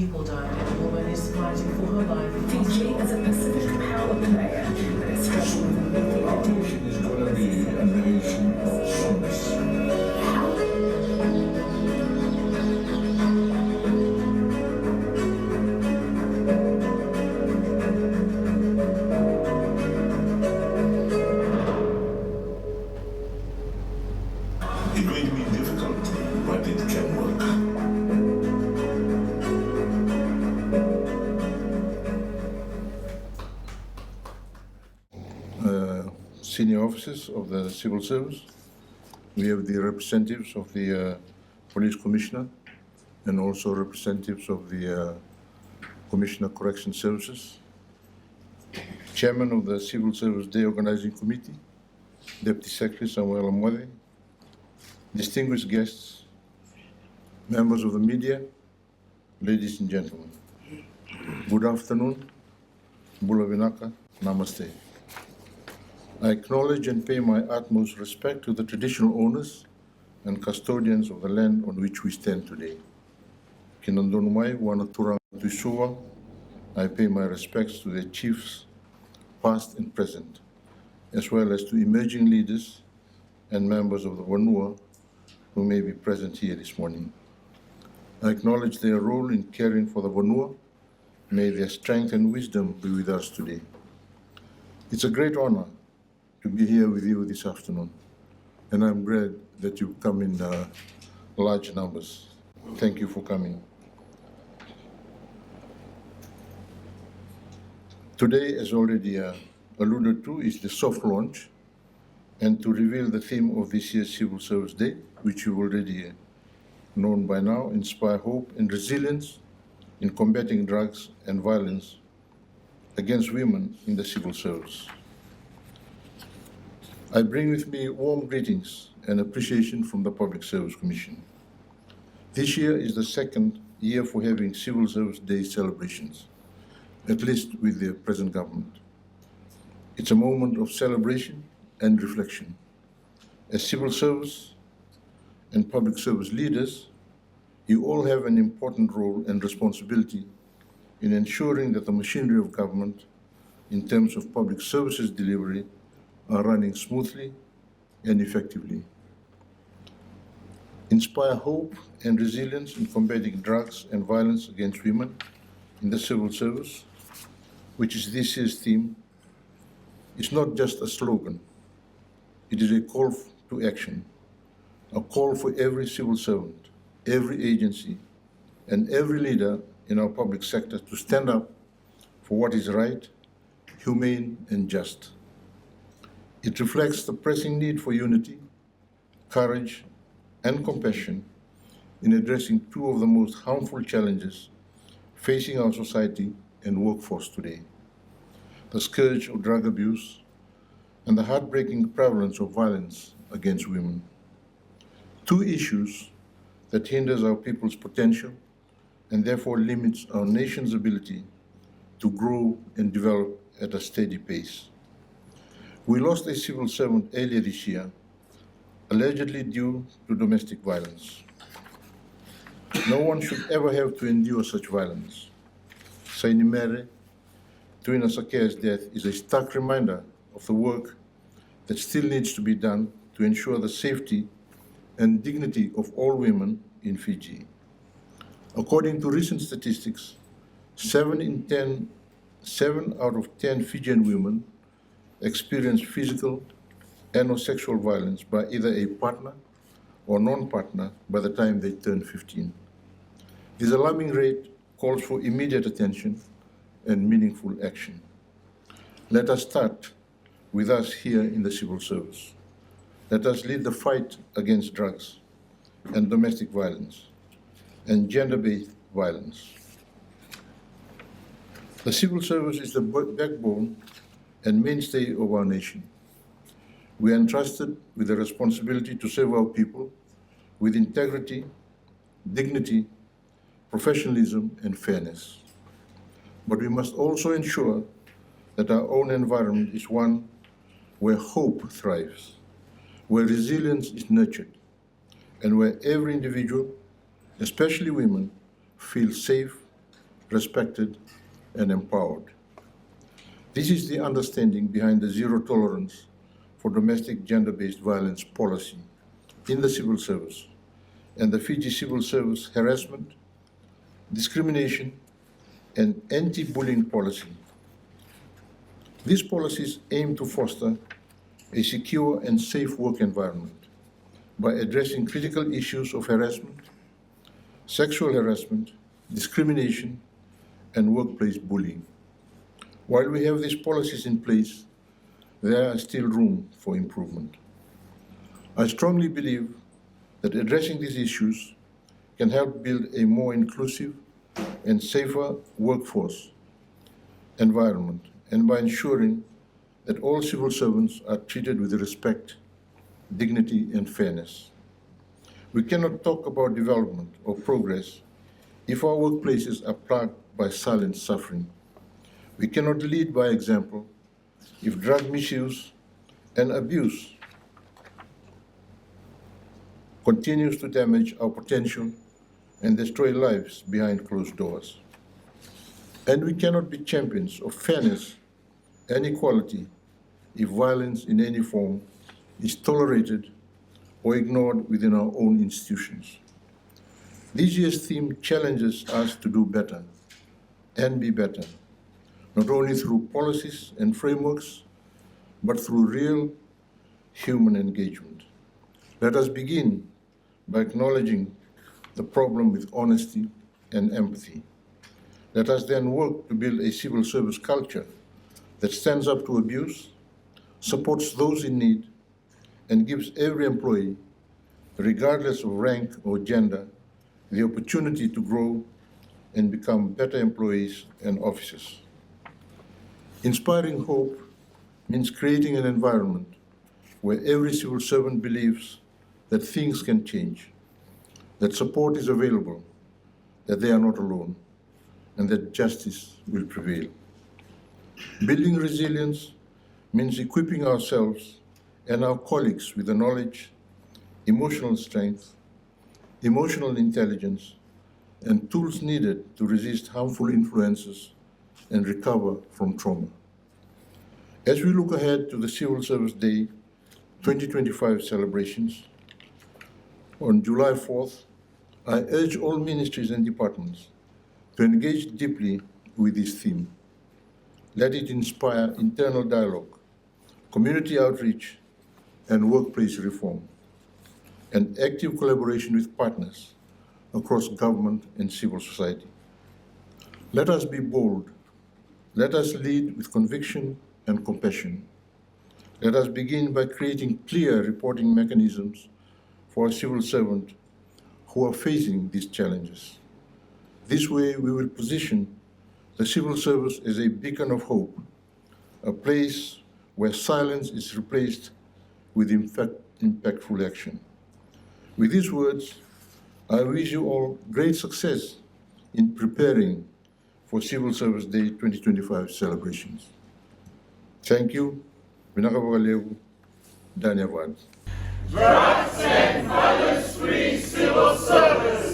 people die and a woman is fighting for her life. Fiji is a Pacific power player that is struggling with the addition It's going to be a nation of sons. It's going to be difficult, but it can work. Senior officers of the civil service. We have the representatives of the police commissioner and also representatives of the Commissioner of Correction Services, Chairman of the Civil Service Day Organizing Committee, Deputy Secretary Samuel Amwade, distinguished guests, members of the media, ladies and gentlemen. Good afternoon, Bula Vinaka, Namaste. I acknowledge and pay my utmost respect to the traditional owners and custodians of the land on which we stand today. Kinandonumai, Wanaturang to Suva, I pay my respects to their chiefs, past and present, as well as to emerging leaders and members of the Vanua who may be present here this morning. I acknowledge their role in caring for the Vanua. May their strength and wisdom be with us today. It's a great honor to be here with you this afternoon, and I'm glad that you've come in large numbers. Thank you for coming. Today, as already alluded to, is the soft launch, and to reveal the theme of this year's Civil Service Day, which you've already known by now, inspire hope and resilience in combating drugs and violence against women in the civil service. I bring with me warm greetings and appreciation from the Public Service Commission. This year is the second year for having Civil Service Day celebrations, at least with the present government. It's a moment of celebration and reflection. As civil service and public service leaders, you all have an important role and responsibility in ensuring that the machinery of government, in terms of public services delivery, are running smoothly and effectively. Inspire hope and resilience in combating drugs and violence against women in the civil service, which is this year's theme, is not just a slogan. It is a call to action, a call for every civil servant, every agency, and every leader in our public sector to stand up for what is right, humane, and just. It reflects the pressing need for unity, courage, and compassion in addressing two of the most harmful challenges facing our society and workforce today: the scourge of drug abuse and the heartbreaking prevalence of violence against women. Two issues that hinders our people's potential and therefore limits our nation's ability to grow and develop at a steady pace. We lost a civil servant earlier this year, allegedly due to domestic violence. No one should ever have to endure such violence. Sainimere, Tuina Sakea's death is a stark reminder of the work that still needs to be done to ensure the safety and dignity of all women in Fiji. According to recent statistics, 7 out of 10 Fijian women experience physical and/or sexual violence by either a partner or non-partner by the time they turn 15. This alarming rate calls for immediate attention and meaningful action. Let us start with us here in the civil service. Let us lead the fight against drugs and domestic violence and gender-based violence. The civil service is the backbone and mainstay of our nation. We are entrusted with the responsibility to serve our people with integrity, dignity, professionalism, and fairness. But we must also ensure that our own environment is one where hope thrives, where resilience is nurtured, and where every individual, especially women, feels safe respected, and empowered. This is the understanding behind the zero tolerance for domestic gender-based violence policy in the civil service and the Fiji Civil Service harassment, discrimination, and anti-bullying policy. These policies aim to foster a secure and safe work environment by addressing critical issues of harassment, sexual harassment, discrimination, and workplace bullying. While we have these policies in place, there is still room for improvement. I strongly believe that addressing these issues can help build a more inclusive and safer workforce environment, and by ensuring that all civil servants are treated with respect, dignity, and fairness. We cannot talk about development or progress if our workplaces are plagued by silent suffering. We cannot lead by example if drug misuse and abuse continues to damage our potential and destroy lives behind closed doors. And we cannot be champions of fairness and equality if violence in any form is tolerated or ignored within our own institutions. This year's theme challenges us to do better and be better, not only through policies and frameworks, but through real human engagement. Let us begin by acknowledging the problem with honesty and empathy. Let us then work to build a civil service culture that stands up to abuse, supports those in need, and gives every employee, regardless of rank or gender, the opportunity to grow and become better employees and officers. Inspiring hope means creating an environment where every civil servant believes that things can change, that support is available, that they are not alone, and that justice will prevail. Building resilience means equipping ourselves and our colleagues with the knowledge, emotional strength, emotional intelligence, and tools needed to resist harmful influences and recover from trauma. As we look ahead to the Civil Service Day 2025 celebrations, on July 4th, I urge all ministries and departments to engage deeply with this theme. Let it inspire internal dialogue, community outreach, and workplace reform, and active collaboration with partners across government and civil society. Let us be bold. Let us lead with conviction and compassion. Let us begin by creating clear reporting mechanisms for a civil servant who are facing these challenges. This way, we will position the civil service as a beacon of hope, a place where silence is replaced with impactful action. With these words, I wish you all great success in preparing for Civil Service Day 2025 celebrations. Thank you. Vinakabagaleu, Danyavad. Drugs and violence-free civil service.